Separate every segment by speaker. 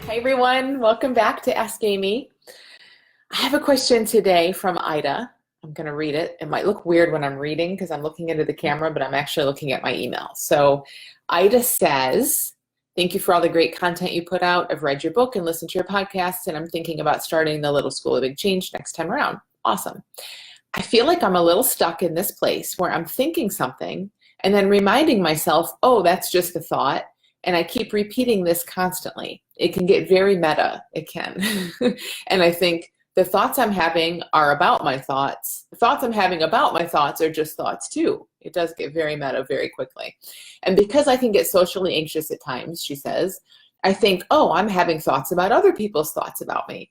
Speaker 1: Hi everyone, welcome back to Ask Amy. I have a question today from Ida. I'm going to read it. It might look weird when I'm reading because I'm looking into the camera, but I'm actually looking at my email. So Ida says, thank you for all the great content you put out. I've read your book and listened to your podcast, and I'm thinking about starting the Little School of Big Change next time around. Awesome. I feel like I'm a little stuck in this place where I'm thinking something and then reminding myself, oh, that's just a thought. And I keep repeating this constantly. It can get very meta. It can. And I think the thoughts I'm having are about my thoughts. The thoughts I'm having about my thoughts are just thoughts too. It does get very meta very quickly. And because I can get socially anxious at times, she says, I think, oh, I'm having thoughts about other people's thoughts about me.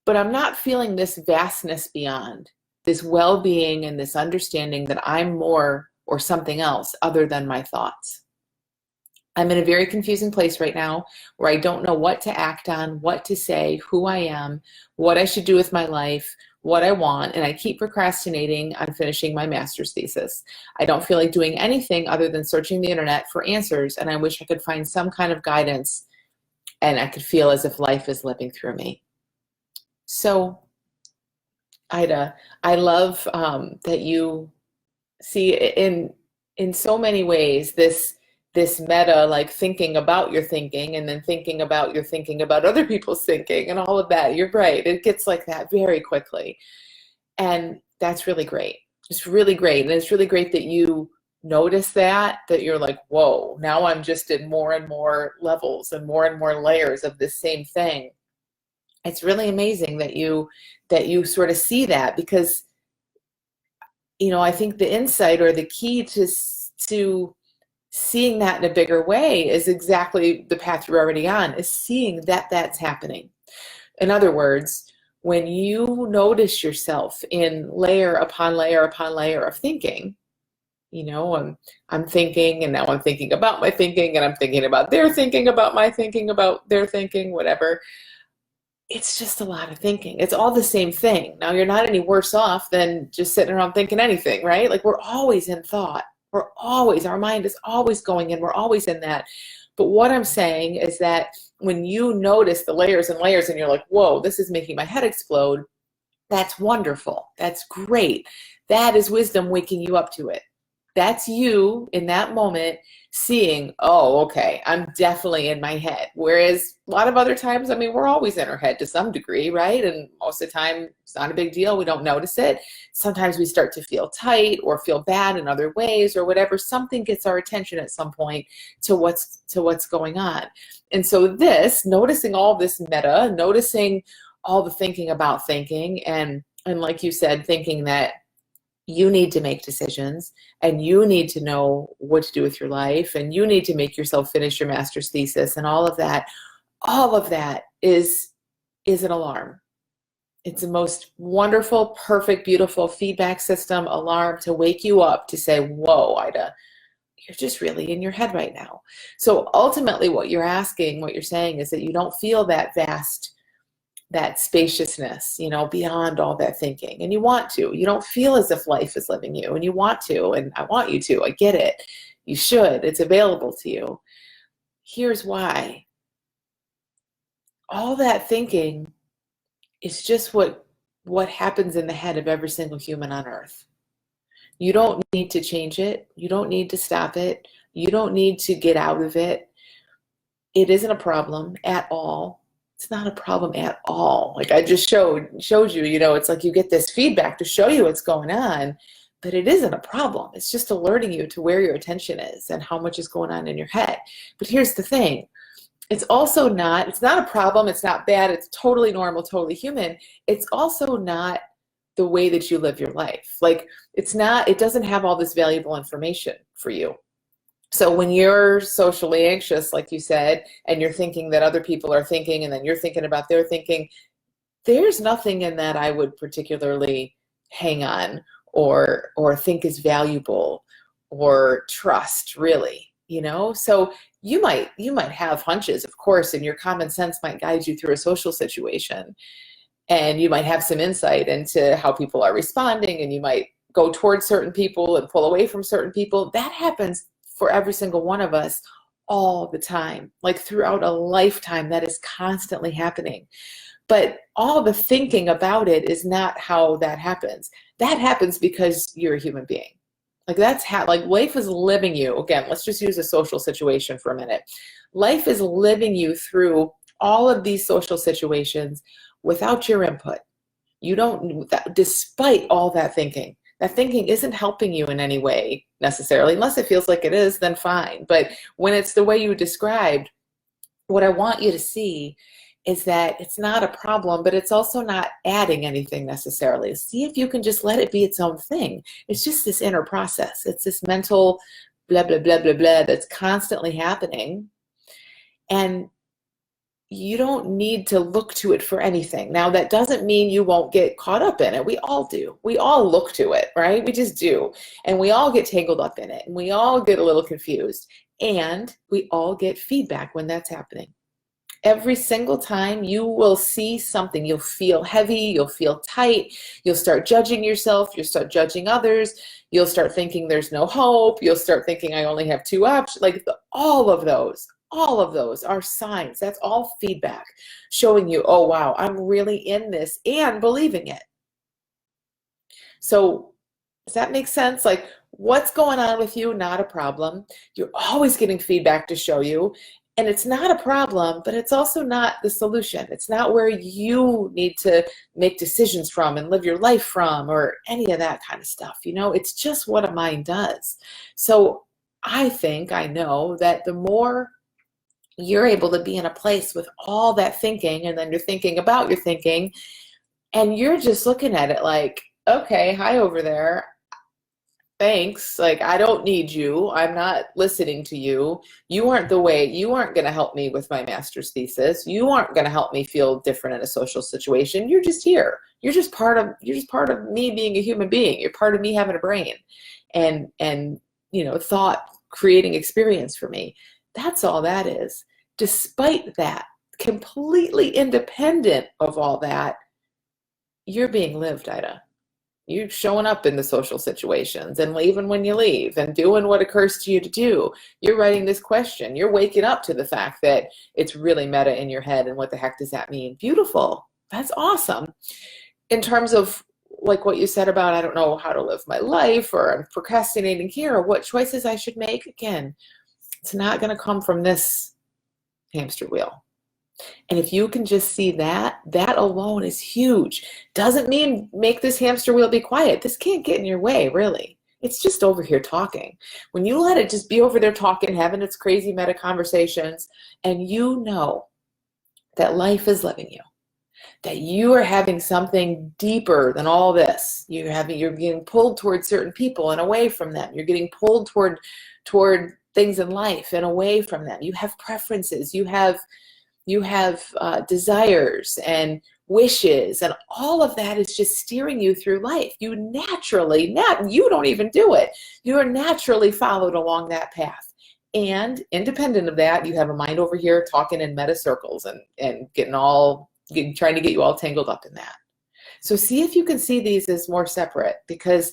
Speaker 1: But I'm not feeling this vastness beyond, this well-being and this understanding that I'm more or something else other than my thoughts. I'm in a very confusing place right now where I don't know what to act on, what to say, who I am, what I should do with my life, what I want, and I keep procrastinating on finishing my master's thesis. I don't feel like doing anything other than searching the internet for answers, and I wish I could find some kind of guidance and I could feel as if life is living through me. So, Ida, I love that you see in so many ways this meta, like thinking about your thinking and then thinking about your thinking about other people's thinking and all of that. You're right. It gets like that very quickly. And that's really great. It's really great. And it's really great that you notice that you're like, whoa, now I'm just in more and more levels and more layers of this same thing. It's really amazing that you sort of see that, because, you know, I think the insight or the key to seeing that in a bigger way is exactly the path you're already on, is seeing that that's happening. In other words, when you notice yourself in layer upon layer upon layer of thinking, you know, I'm thinking, and now I'm thinking about my thinking, and I'm thinking about their thinking about my thinking about their thinking, whatever. It's just a lot of thinking. It's all the same thing. Now, you're not any worse off than just sitting around thinking anything, right? Like, we're always in thought. Our mind is always going in, we're always in that. But what I'm saying is that when you notice the layers and layers and you're like, whoa, this is making my head explode, that's wonderful. That's great. That is wisdom waking you up to it. That's you in that moment seeing, oh, okay, I'm definitely in my head. Whereas a lot of other times, I mean, we're always in our head to some degree, right? And most of the time, it's not a big deal. We don't notice it. Sometimes we start to feel tight or feel bad in other ways or whatever. Something gets our attention at some point to what's going on. And so noticing all this meta, noticing all the thinking about thinking, and like you said, thinking that you need to make decisions and you need to know what to do with your life and you need to make yourself finish your master's thesis, and all of that is an alarm. It's the most wonderful, perfect, beautiful feedback system alarm to wake you up to say, whoa, Ida, you're just really in your head right now. So ultimately what you're saying is that you don't feel that vast, that spaciousness, you know, beyond all that thinking. And you want to. You don't feel as if life is living you, and you want to, and I want you to. I get it. You should. It's available to you. Here's why. All that thinking is just what happens in the head of every single human on earth. You don't need to change it. You don't need to stop it. You don't need to get out of it. It isn't a problem at all. It's not a problem at all. Like I just showed you, you know, it's like you get this feedback to show you what's going on, but it isn't a problem. It's just alerting you to where your attention is and how much is going on in your head. But here's the thing. It's not a problem. It's not bad. It's totally normal, totally human. It's also not the way that you live your life. Like it doesn't have all this valuable information for you. So when you're socially anxious, like you said, and you're thinking that other people are thinking, and then you're thinking about their thinking, there's nothing in that I would particularly hang on or think is valuable or trust, really, you know? So you might have hunches, of course, and your common sense might guide you through a social situation, and you might have some insight into how people are responding, and you might go towards certain people and pull away from certain people. That happens for every single one of us all the time, like throughout a lifetime. That is constantly happening. But all the thinking about it is not how that happens. That happens because you're a human being. Like that's how, like life is living you. Again, let's just use a social situation for a minute. Life is living you through all of these social situations without your input. You don't, despite all that thinking isn't helping you in any way necessarily, unless it feels like it is, then fine. But when it's the way you described, what I want you to see is that it's not a problem, but it's also not adding anything necessarily. See if you can just let it be its own thing. It's just this inner process. It's this mental blah, blah, blah, blah, blah that's constantly happening. And you don't need to look to it for anything. Now, that doesn't mean you won't get caught up in it. We all do. We all look to it, right? We just do. And we all get tangled up in it. And we all get a little confused. And we all get feedback when that's happening. Every single time you will see something, you'll feel heavy, you'll feel tight, you'll start judging yourself, you'll start judging others, you'll start thinking there's no hope, you'll start thinking I only have two options. Like all of those are signs. That's all feedback showing you, oh wow, I'm really in this and believing it. So does that make sense? Like what's going on with you? Not a problem. You're always getting feedback to show you. And it's not a problem, but it's also not the solution. It's not where you need to make decisions from and live your life from or any of that kind of stuff. You know, it's just what a mind does. So I know that the more you're able to be in a place with all that thinking, and then you're thinking about your thinking, and you're just looking at it like, okay, hi over there. Thanks. Like, I don't need you. I'm not listening to you. You aren't going to help me with my master's thesis. You aren't going to help me feel different in a social situation. You're just here. You're just part of me being a human being. You're part of me having a brain and, thought creating experience for me. That's all that is. Despite that, completely independent of all that, you're being lived, Ida. You're showing up in the social situations and leaving when you leave and doing what occurs to you to do. You're writing this question. You're waking up to the fact that it's really meta in your head and what the heck does that mean? Beautiful. That's awesome. In terms of like what you said about, I don't know how to live my life, or I'm procrastinating here, or what choices I should make, again, it's not going to come from this hamster wheel. And if you can just see that, that alone is huge. Doesn't mean make this hamster wheel be quiet. This can't get in your way, really. It's just over here talking. When you let it just be over there talking, having its crazy meta conversations, and you know that life is living you, that you are having something deeper than all this. You're getting pulled toward certain people and away from them. You're getting pulled toward things in life and away from them. You have preferences. You have desires and wishes, and all of that is just steering you through life. You don't even do it. You are naturally followed along that path. And independent of that, you have a mind over here talking in meta circles and trying to get you all tangled up in that. So see if you can see these as more separate, because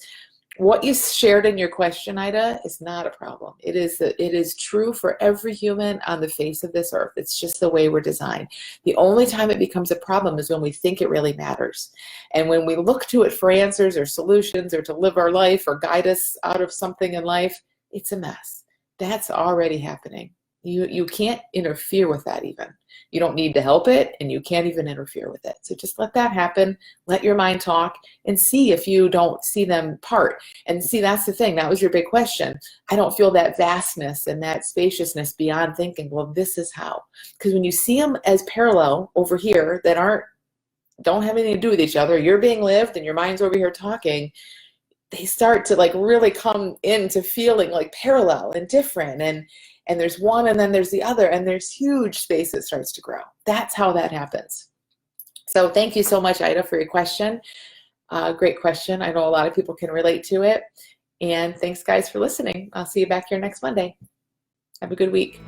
Speaker 1: what you shared in your question, Ida, is not a problem. It is true for every human on the face of this earth. It's just the way we're designed. The only time it becomes a problem is when we think it really matters. And when we look to it for answers or solutions or to live our life or guide us out of something in life, it's a mess. That's already happening. You can't interfere with that even. You don't need to help it, and you can't even interfere with it. So just let that happen. Let your mind talk and see if you don't see them part. And see, that's the thing. That was your big question. I don't feel that vastness and that spaciousness beyond thinking, well, this is how. Because when you see them as parallel over here that don't have anything to do with each other, you're being lived and your mind's over here talking, they start to like really come into feeling like parallel and different, and there's one and then there's the other, and there's huge space that starts to grow. That's how that happens. So thank you so much, Ida, for your question. Great question. I know a lot of people can relate to it. And thanks, guys, for listening. I'll see you back here next Monday. Have a good week.